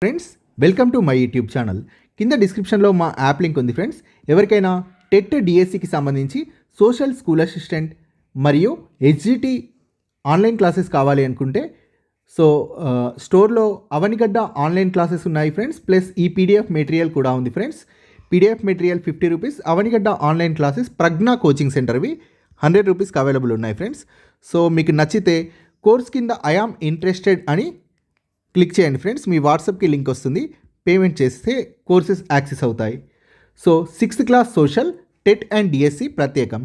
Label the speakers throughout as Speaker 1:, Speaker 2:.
Speaker 1: Friends, welcome to my YouTube channel. కింద డిస్క్రిప్షన్లో మా యాప్ లింక్ ఉంది ఫ్రెండ్స్. ఎవరికైనా టెట్ డిఎస్సికి సంబంధించి సోషల్ స్కూల్ అసిస్టెంట్ మరియు హెచ్జిటి ఆన్లైన్ క్లాసెస్ కావాలి అనుకుంటే స్టోర్లో అవనిగడ్డ ఆన్లైన్ క్లాసెస్ ఉన్నాయి ఫ్రెండ్స్. ప్లస్ ఈ పీడిఎఫ్ మెటీరియల్ కూడా ఉంది friends. PDF material 50 rupees, Avanigadda online classes Pragna coaching సెంటర్వి 100 రూపీస్కి అవైలబుల్ ఉన్నాయి ఫ్రెండ్స్. సో మీకు నచ్చితే కోర్స్ కింద ఐఆమ్ ఇంట్రెస్టెడ్ అని క్లిక్ చేయండి ఫ్రెండ్స్. మీ వాట్సాప్కి లింక్ వస్తుంది. పేమెంట్ చేస్తే కోర్సెస్ యాక్సెస్ అవుతాయి. So 6th class social TET and DSC ప్రత్యేకం.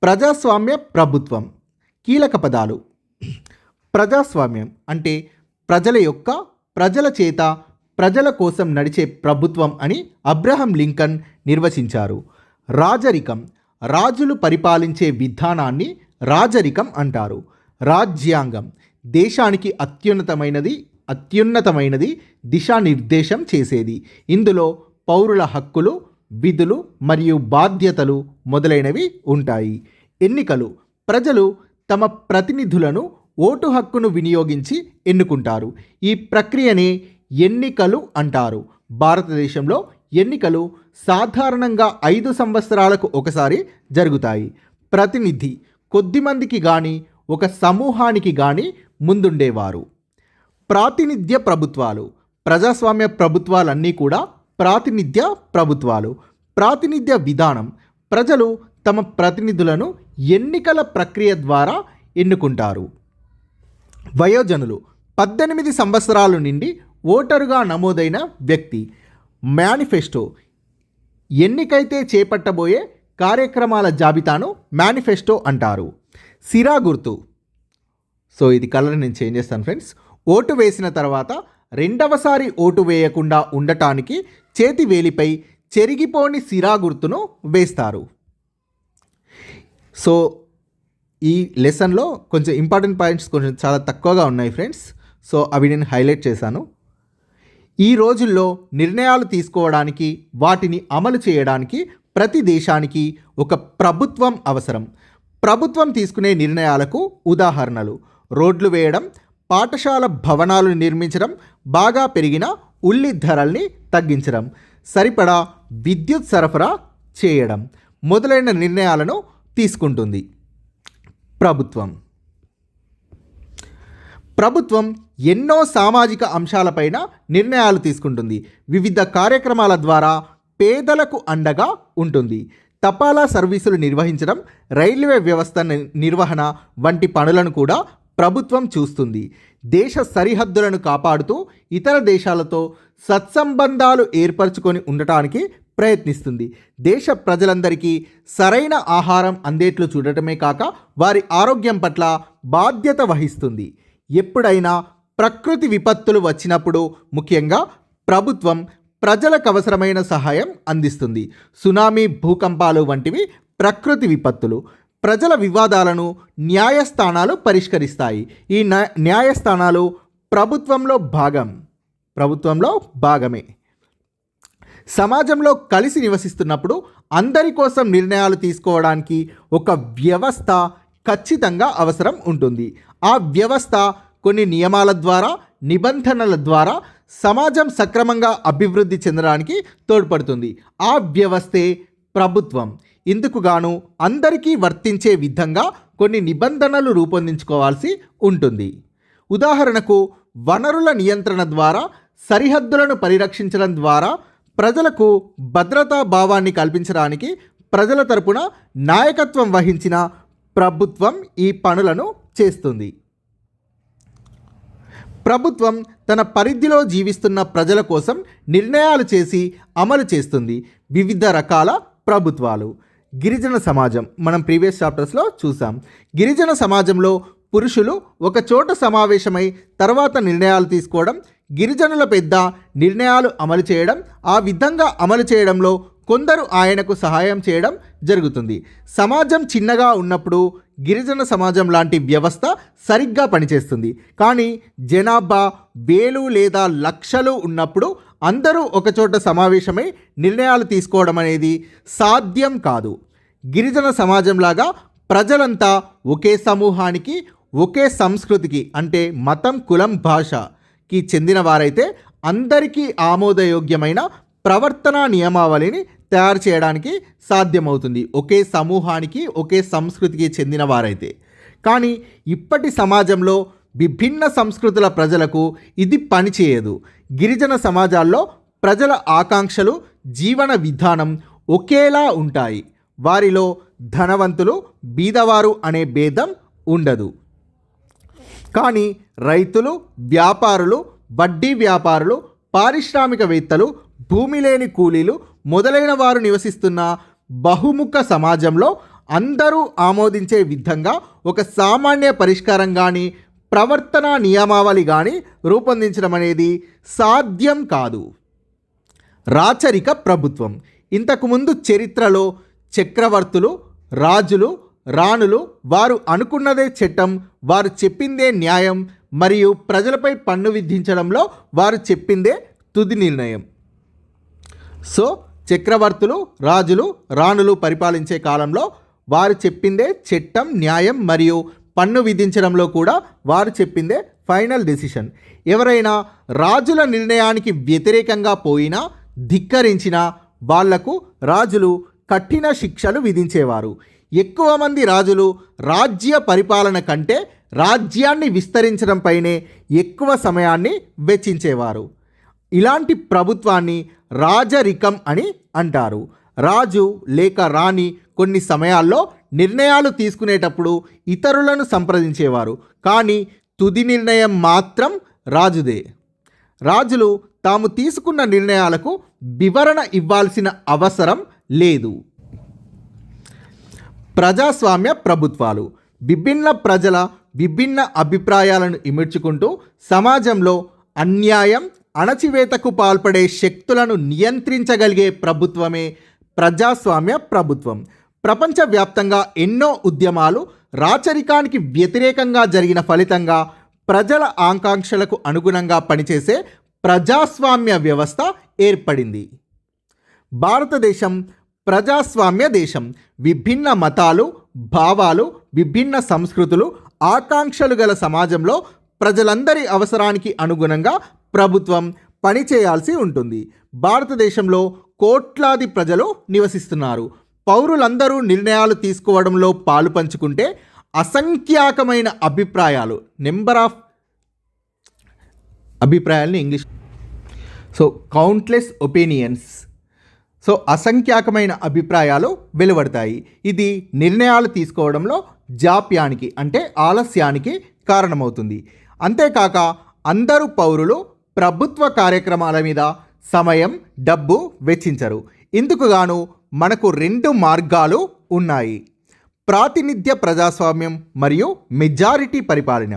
Speaker 1: ప్రజాస్వామ్య ప్రభుత్వం. కీలక పదాలు. ప్రజాస్వామ్యం అంటే ప్రజల చేత ప్రజల కోసం నడిచే ప్రభుత్వం అని అబ్రహం లింకన్ నిర్వచించారు. రాజరికం. రాజులు పరిపాలించే విధానాన్ని రాజరికం అంటారు. రాజ్యాంగం. దేశానికి అత్యున్నతమైనది దిశానిర్దేశం చేసేది. ఇందులో పౌరుల హక్కులు, విధులు మరియు బాధ్యతలు మొదలైనవి ఉంటాయి. ఎన్నికలు. ప్రజలు తమ ప్రతినిధులను ఓటు హక్కును వినియోగించి ఎన్నుకుంటారు. ఈ ప్రక్రియనే ఎన్నికలు అంటారు. భారతదేశంలో ఎన్నికలు సాధారణంగా 5 సంవత్సరాలకు ఒకసారి జరుగుతాయి. ప్రతినిధి. కొద్దిమందికి కానీ ఒక సమూహానికి కానీ ముందుండేవారు. ప్రాతినిధ్య ప్రభుత్వాలు. ప్రజాస్వామ్య ప్రభుత్వాలన్నీ కూడా ప్రాతినిధ్య ప్రభుత్వాలు. ప్రాతినిధ్య విధానం. ప్రజలు తమ ప్రతినిధులను ఎన్నికల ప్రక్రియ ద్వారా ఎన్నుకుంటారు. వయోజనులు. 18 సంవత్సరాల నుండి ఓటరుగా నమోదైన వ్యక్తి. మేనిఫెస్టో. ఎన్నికైతే చేపట్టబోయే కార్యక్రమాల జాబితాను మేనిఫెస్టో అంటారు. సిరా గుర్తు. సో ఇది కలర్ నేను చేంజ్ చేస్తాను ఫ్రెండ్స్. ఓటు వేసిన తర్వాత రెండవసారి ఓటు వేయకుండా ఉండటానికి చేతి వేలిపై చెరిగిపోని సిరా గుర్తును వేస్తారు. సో ఈ లెసన్లో కొంచెం ఇంపార్టెంట్ పాయింట్స్ కొంచెం చాలా తక్కువగా ఉన్నాయి ఫ్రెండ్స్. సో అవి నేను హైలైట్ చేశాను. ఈ రోజుల్లో నిర్ణయాలు తీసుకోవడానికి, వాటిని అమలు చేయడానికి ప్రతి దేశానికి ఒక ప్రభుత్వం అవసరం. ప్రభుత్వం తీసుకునే నిర్ణయాలకు ఉదాహరణలు: రోడ్లు వేయడం, పాఠశాల భవనాలు నిర్మించడం, బాగా పెరిగిన ఉల్లి ధరల్ని తగ్గించడం, సరిపడా విద్యుత్ సరఫరా చేయడం మొదలైన నిర్ణయాలను తీసుకుంటుంది ప్రభుత్వం ఎన్నో సామాజిక అంశాలపైన నిర్ణయాలు తీసుకుంటుంది. వివిధ కార్యక్రమాల ద్వారా పేదలకు అండగా ఉంటుంది. తపాలా సర్వీసులు నిర్వహించడం, రైల్వే వ్యవస్థ నిర్వహణ వంటి పనులను కూడా ప్రభుత్వం చూస్తుంది. దేశ సరిహద్దులను కాపాడుతూ ఇతర దేశాలతో సత్సంబంధాలు ఏర్పరచుకొని ఉండటానికి ప్రయత్నిస్తుంది. దేశ ప్రజలందరికీ సరైన ఆహారం అందేట్లు చూడటమే కాక వారి ఆరోగ్యం పట్ల బాధ్యత వహిస్తుంది. ఎప్పుడైనా ప్రకృతి విపత్తులు వచ్చినప్పుడు ముఖ్యంగా ప్రభుత్వం ప్రజలకు అవసరమైన సహాయం అందిస్తుంది. సునామీ, భూకంపాలు వంటివి ప్రకృతి విపత్తులు. ప్రజల వివాదాలను న్యాయస్థానాలు పరిష్కరిస్తాయి. ఈ న్యాయస్థానాలు ప్రభుత్వంలో భాగమే. సమాజంలో కలిసి నివసిస్తున్నప్పుడు అందరి కోసం నిర్ణయాలు తీసుకోవడానికి ఒక వ్యవస్థ ఖచ్చితంగా అవసరం ఉంటుంది. ఆ వ్యవస్థ కొన్ని నియమాల ద్వారా, నిబంధనల ద్వారా సమాజం సక్రమంగా అభివృద్ధి చెందడానికి తోడ్పడుతుంది. ఆ వ్యవస్థే ప్రభుత్వం. ఇందుకు గాను అందరికీ వర్తించే విధంగా కొన్ని నిబంధనలు రూపొందించుకోవాల్సి ఉంటుంది. ఉదాహరణకు వనరుల నియంత్రణ ద్వారా, సరిహద్దులను పరిరక్షించడం ద్వారా ప్రజలకు భద్రతా భావాన్ని కల్పించడానికి ప్రజల తరపున నాయకత్వం వహించిన ప్రభుత్వం ఈ పనులను చేస్తుంది. ప్రభుత్వం తన పరిధిలో జీవిస్తున్న ప్రజల కోసం నిర్ణయాలు చేసి అమలు చేస్తుంది. వివిధ రకాల ప్రభుత్వాలు. గిరిజన సమాజం. మనం ప్రీవియస్ చాప్టర్స్లో చూసాం. గిరిజన సమాజంలో పురుషులు ఒక చోట సమావేశమై తర్వాత నిర్ణయాలు తీసుకోవడం, గిరిజనుల పెద్ద నిర్ణయాలు అమలు చేయడం, ఆ విధంగా అమలు చేయడంలో కొందరు ఆయనకు సహాయం చేయడం జరుగుతుంది. సమాజం చిన్నగా ఉన్నప్పుడు గిరిజన సమాజం లాంటి వ్యవస్థ సరిగ్గా పనిచేస్తుంది. కానీ జనాభా వేలు లేదా లక్షలు ఉన్నప్పుడు అందరూ ఒకచోట సమావేశమై నిర్ణయాలు తీసుకోవడం అనేది సాధ్యం కాదు. గిరిజన సమాజంలాగా ప్రజలంతా ఒకే సమూహానికి, ఒకే సంస్కృతికి అంటే మతం, కులం, భాషకి చెందిన వారైతే అందరికీ ఆమోదయోగ్యమైన ప్రవర్తన నియమావళిని తయారు చేయడానికి సాధ్యమవుతుంది, ఒకే సమూహానికి ఒకే సంస్కృతికి చెందిన వారైతే. కానీ ఇప్పటి సమాజంలో విభిన్న సంస్కృతుల ప్రజలకు ఇది పనిచేయదు. గిరిజన సమాజాల్లో ప్రజల ఆకాంక్షలు, జీవన విధానం ఒకేలా ఉంటాయి. వారిలో ధనవంతులు, బీదవారు అనే భేదం ఉండదు. కానీ రైతులు, వ్యాపారులు, వడ్డీ వ్యాపారులు, పారిశ్రామికవేత్తలు, భూమి లేని కూలీలు మొదలైన వారు నివసిస్తున్న బహుముఖ సమాజంలో అందరూ ఆమోదించే విధంగా ఒక సామాన్య పరిష్కారం కానీ ప్రవర్తన నియమావళి కానీ రూపొందించడం అనేది సాధ్యం కాదు. రాచరిక ప్రభుత్వం. ఇంతకుముందు చరిత్రలో చక్రవర్తులు, రాజులు, రాణులు వారు అనుకున్నదే చట్టం, వారు చెప్పిందే న్యాయం మరియు ప్రజలపై పన్ను విధించడంలో వారు చెప్పిందే తుది నిర్ణయం. సో చక్రవర్తులు, రాజులు, రాణులు పరిపాలించే కాలంలో వారు చెప్పిందే చట్టం, న్యాయం మరియు పన్ను విధించడంలో కూడా వారు చెప్పిందే ఫైనల్ డెసిషన్. ఎవరైనా రాజుల నిర్ణయానికి వ్యతిరేకంగా పోయినా, ధిక్కరించినా వాళ్లకు రాజులు కఠిన శిక్షలు విధించేవారు. ఎక్కువ మంది రాజులు రాజ్య పరిపాలన కంటే రాజ్యాన్ని విస్తరించడంపైనే ఎక్కువ సమయాన్ని వెచ్చించేవారు. ఇలాంటి ప్రభుత్వాన్ని రాజరికం అని అంటారు. రాజు లేక రాణి కొన్ని సమయాల్లో నిర్ణయాలు తీసుకునేటప్పుడు ఇతరులను సంప్రదించేవారు, కానీ తుది నిర్ణయం మాత్రం రాజుదే. రాజులు తాము తీసుకున్న నిర్ణయాలకు వివరణ ఇవ్వాల్సిన అవసరం లేదు. ప్రజాస్వామ్య ప్రభుత్వాలు. విభిన్న ప్రజల విభిన్న అభిప్రాయాలను ఇమిడ్చుకుంటూ సమాజంలో అన్యాయం, అణచివేతకు పాల్పడే శక్తులను నియంత్రించగలిగే ప్రభుత్వమే ప్రజాస్వామ్య ప్రభుత్వం. ప్రపంచవ్యాప్తంగా ఎన్నో ఉద్యమాలు రాచరికానికి వ్యతిరేకంగా జరిగిన ఫలితంగా ప్రజల ఆకాంక్షలకు అనుగుణంగా పనిచేసే ప్రజాస్వామ్య వ్యవస్థ ఏర్పడింది. భారతదేశం ప్రజాస్వామ్య దేశం. విభిన్న మతాలు, భావాలు, విభిన్న సంస్కృతులు, ఆకాంక్షలు గల సమాజంలో ప్రజలందరి అవసరానికి అనుగుణంగా ప్రభుత్వం పనిచేయాల్సి ఉంటుంది. భారతదేశంలో కోట్లాది ప్రజలు నివసిస్తున్నారు. పౌరులందరూ నిర్ణయాలు తీసుకోవడంలో పాలు పంచుకుంటే అసంఖ్యాకమైన అభిప్రాయాలు, నెంబర్ ఆఫ్ అభిప్రాయాలని ఇంగ్లీష్ కౌంట్లెస్ ఒపీనియన్స్, అసంఖ్యాకమైన అభిప్రాయాలు వెలువడతాయి. ఇది నిర్ణయాలు తీసుకోవడంలో జాప్యానికి అంటే ఆలస్యానికి కారణమవుతుంది. అంతేకాక అందరూ పౌరులు ప్రభుత్వ కార్యక్రమాల మీద సమయం, డబ్బు వెచ్చించరు. ఇందుకు గాను మనకు 2 మార్గాలు ఉన్నాయి: ప్రాతినిధ్య ప్రజాస్వామ్యం మరియు మెజారిటీ పరిపాలన.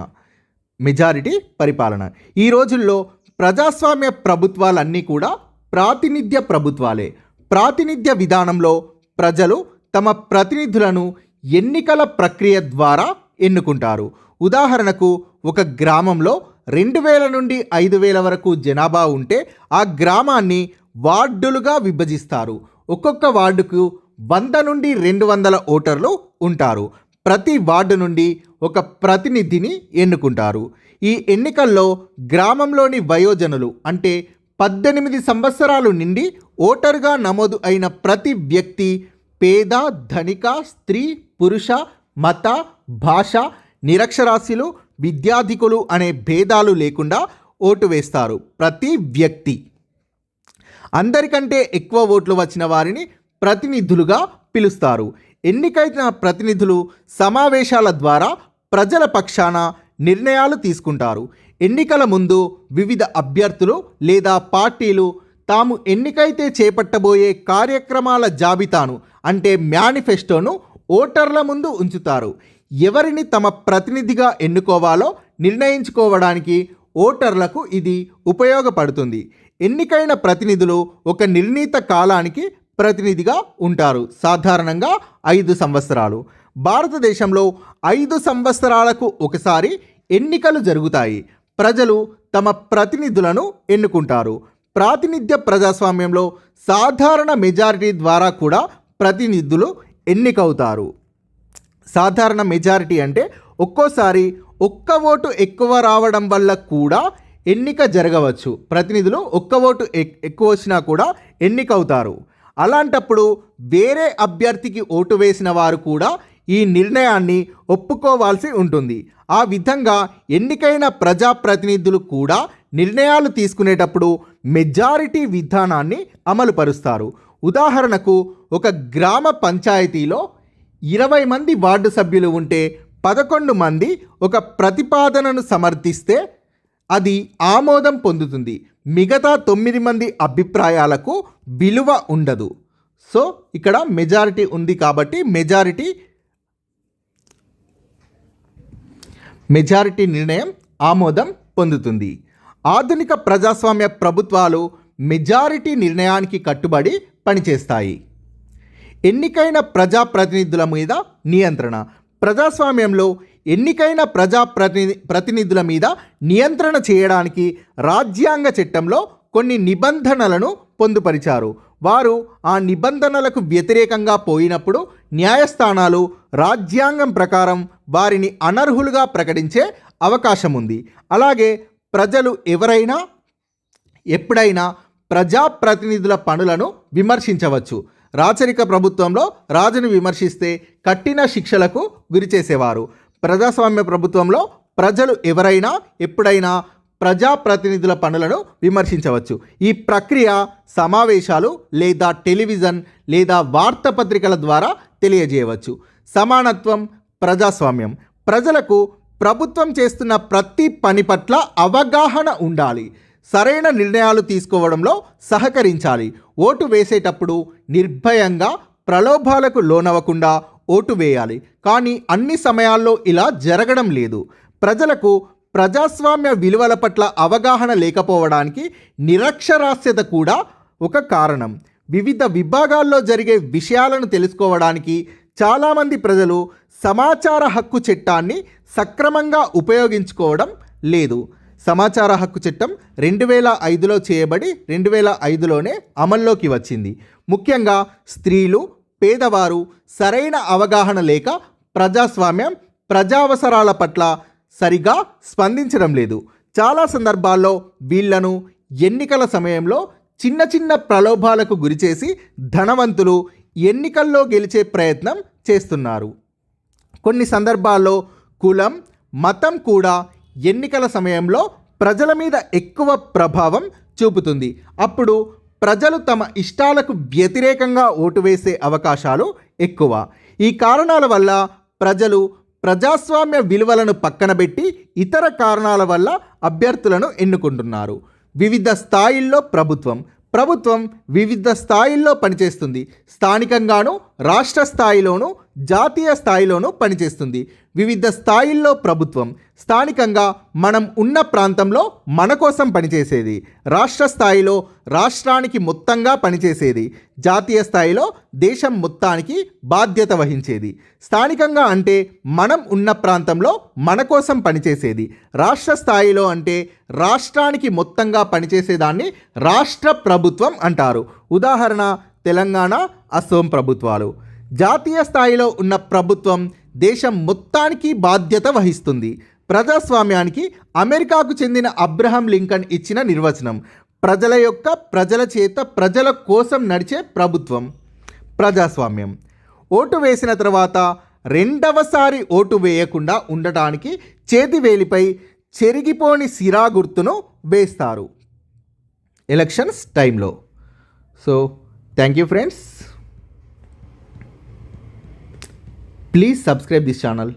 Speaker 1: ఈ రోజుల్లో ప్రజాస్వామ్య ప్రభుత్వాలన్నీ కూడా ప్రాతినిధ్య ప్రభుత్వాలే. ప్రాతినిధ్య విధానంలో ప్రజలు తమ ప్రతినిధులను ఎన్నికల ప్రక్రియ ద్వారా ఎన్నుకుంటారు. ఉదాహరణకు ఒక గ్రామంలో 2000 నుండి 5000 వరకు జనాభా ఉంటే ఆ గ్రామాన్ని వార్డులుగా విభజిస్తారు. ఒక్కొక్క వార్డుకు 100 నుండి 200 ఓటర్లు ఉంటారు. ప్రతి వార్డు నుండి ఒక ప్రతినిధిని ఎన్నుకుంటారు. ఈ ఎన్నికల్లో గ్రామంలోని వయోజనులు అంటే 18 సంవత్సరాలు నిండి ఓటరుగా నమోదు అయిన ప్రతి వ్యక్తి పేద, ధనిక, స్త్రీ, పురుష, మత, భాష, నిరక్షరాస్యులు, విద్యాధికులు అనే భేదాలు లేకుండా ఓటు వేస్తారు. ప్రతి వ్యక్తి అందరికంటే ఎక్కువ ఓట్లు వచ్చిన వారిని ప్రతినిధులుగా పిలుస్తారు. ఎన్నికైన ప్రతినిధులు సమావేశాల ద్వారా ప్రజల పక్షాన నిర్ణయాలు తీసుకుంటారు. ఎన్నికల ముందు వివిధ అభ్యర్థులు లేదా పార్టీలు తాము ఎన్నికైతే చేపట్టబోయే కార్యక్రమాల జాబితాను అంటే మేనిఫెస్టోను ఓటర్ల ముందు ఉంచుతారు. ఎవరిని తమ ప్రతినిధిగా ఎన్నుకోవాలో నిర్ణయించుకోవడానికి ఓటర్లకు ఇది ఉపయోగపడుతుంది. ఎన్నికైన ప్రతినిధులు ఒక నిర్ణీత కాలానికి ప్రతినిధిగా ఉంటారు, సాధారణంగా 5 సంవత్సరాలు. భారతదేశంలో 5 సంవత్సరాలకు ఒకసారి ఎన్నికలు జరుగుతాయి. ప్రజలు తమ ప్రతినిధులను ఎన్నుకుంటారు. ప్రాతినిధ్య ప్రజాస్వామ్యంలో సాధారణ మెజారిటీ ద్వారా కూడా ప్రతినిధులు ఎన్నికవుతారు. సాధారణ మెజారిటీ అంటే ఒక్కోసారి ఒక్క ఓటు ఎక్కువ రావడం వల్ల కూడా ఎన్నిక జరగవచ్చు. ప్రతినిధులు ఒక్క ఓటు ఎక్కువ వచ్చినా కూడా ఎన్నికవుతారు. అలాంటప్పుడు వేరే అభ్యర్థికి ఓటు వేసిన వారు కూడా ఈ నిర్ణయాన్ని ఒప్పుకోవాల్సి ఉంటుంది. ఆ విధంగా ఎన్నికైన ప్రజాప్రతినిధులు కూడా నిర్ణయాలు తీసుకునేటప్పుడు మెజారిటీ విధానాన్ని అమలుపరుస్తారు. ఉదాహరణకు ఒక గ్రామ పంచాయతీలో 20 మంది వార్డు సభ్యులు ఉంటే 11 మంది ఒక ప్రతిపాదనను సమర్థిస్తే అది ఆమోదం పొందుతుంది. మిగతా 9 మంది అభిప్రాయాలకు విలువ ఉండదు. సో ఇక్కడ మెజారిటీ ఉంది కాబట్టి మెజారిటీ నిర్ణయం ఆమోదం పొందుతుంది. ఆధునిక ప్రజాస్వామ్య ప్రభుత్వాలు మెజారిటీ నిర్ణయానికి కట్టుబడి పనిచేస్తాయి. ఎన్నికైన ప్రజాప్రతినిధుల మీద నియంత్రణ. ప్రజాస్వామ్యంలో ఎన్నికైన ప్రతినిధుల మీద నియంత్రణ చేయడానికి రాజ్యాంగ చట్టంలో కొన్ని నిబంధనలను పొందుపరిచారు. వారు ఆ నిబంధనలకు వ్యతిరేకంగా పోయినప్పుడు న్యాయస్థానాలు రాజ్యాంగం ప్రకారం వారిని అనర్హులుగా ప్రకటించే అవకాశం ఉంది. అలాగే ప్రజలు ఎవరైనా ఎప్పుడైనా ప్రజాప్రతినిధుల పనులను విమర్శించవచ్చు. రాచరిక ప్రభుత్వంలో రాజును విమర్శిస్తే కఠిన శిక్షలకు గురి చేసేవారు. ప్రజాస్వామ్య ప్రభుత్వంలో ప్రజలు ఎవరైనా ఎప్పుడైనా ప్రజాప్రతినిధుల పనులను విమర్శించవచ్చు. ఈ ప్రక్రియ సమావేశాలు లేదా టెలివిజన్ లేదా వార్తాపత్రికల ద్వారా తెలియజేయవచ్చు. సమానత్వం. ప్రజాస్వామ్యం. ప్రజలకు ప్రభుత్వం చేస్తున్న ప్రతి పని పట్ల అవగాహన ఉండాలి. సరైన నిర్ణయాలు తీసుకోవడంలో సహకరించాలి. ఓటు వేసేటప్పుడు నిర్భయంగా ప్రలోభాలకు లోనవ్వకుండా ఓటు వేయాలి. కానీ అన్ని సమయాల్లో ఇలా జరగడం లేదు. ప్రజలకు ప్రజాస్వామ్య విలువల పట్ల అవగాహన లేకపోవడానికి నిరక్షరాస్యత కూడా ఒక కారణం. వివిధ విభాగాల్లో జరిగే విషయాలను తెలుసుకోవడానికి చాలామంది ప్రజలు సమాచార హక్కు చట్టాన్ని సక్రమంగా ఉపయోగించుకోవడం లేదు. సమాచార హక్కు చట్టం 2005లో చేయబడి 2005లోనే అమల్లోకి వచ్చింది. ముఖ్యంగా స్త్రీలు, పేదవారు సరైన అవగాహన లేక ప్రజాస్వామ్యం, ప్రజావసరాల పట్ల సరిగా స్పందించడం లేదు. చాలా సందర్భాల్లో వీళ్లను ఎన్నికల సమయంలో చిన్న చిన్న ప్రలోభాలకు గురిచేసి ధనవంతులు ఎన్నికల్లో గెలిచే ప్రయత్నం చేస్తున్నారు. కొన్ని సందర్భాల్లో కులం, మతం కూడా ఎన్నికల సమయంలో ప్రజల మీద ఎక్కువ ప్రభావం చూపుతుంది. అప్పుడు ప్రజలు తమ ఇష్టాలకు వ్యతిరేకంగా ఓటు వేసే అవకాశాలు ఎక్కువ. ఈ కారణాల వల్ల ప్రజలు ప్రజాస్వామ్య విలువలను పక్కనబెట్టి ఇతర కారణాల వల్ల అభ్యర్థులను ఎన్నుకుంటున్నారు. వివిధ స్థాయిల్లో ప్రభుత్వం వివిధ స్థాయిల్లో పనిచేస్తుంది. స్థానికంగాను, రాష్ట్ర స్థాయిలోను, జాతీయ స్థాయిలోనూ పనిచేస్తుంది. వివిధ స్థాయిల్లో ప్రభుత్వం స్థానికంగా మనం ఉన్న ప్రాంతంలో మన కోసం పనిచేసేది, రాష్ట్ర స్థాయిలో రాష్ట్రానికి మొత్తంగా పనిచేసేది, జాతీయ స్థాయిలో దేశం మొత్తానికి బాధ్యత వహించేది. స్థానికంగా అంటే మనం ఉన్న ప్రాంతంలో మన కోసం పనిచేసేది, రాష్ట్ర స్థాయిలో అంటే రాష్ట్రానికి మొత్తంగా పనిచేసేదాన్ని రాష్ట్ర ప్రభుత్వం అంటారు. ఉదాహరణ తెలంగాణ, అస్సోం ప్రభుత్వాలు. జాతీయ స్థాయిలో ఉన్న ప్రభుత్వం దేశం మొత్తానికి బాధ్యత వహిస్తుంది. ప్రజాస్వామ్యానికి అమెరికాకు చెందిన అబ్రహం లింకన్ ఇచ్చిన నిర్వచనం ప్రజల చేత ప్రజల కోసం నడిచే ప్రభుత్వం ప్రజాస్వామ్యం. ఓటు వేసిన తర్వాత రెండవసారి ఓటు వేయకుండా ఉండటానికి చేతివేలిపై చెరిగిపోని సిరా గుర్తును వేస్తారు ఎలక్షన్స్ టైంలో. So thank you friends. Please subscribe this channel.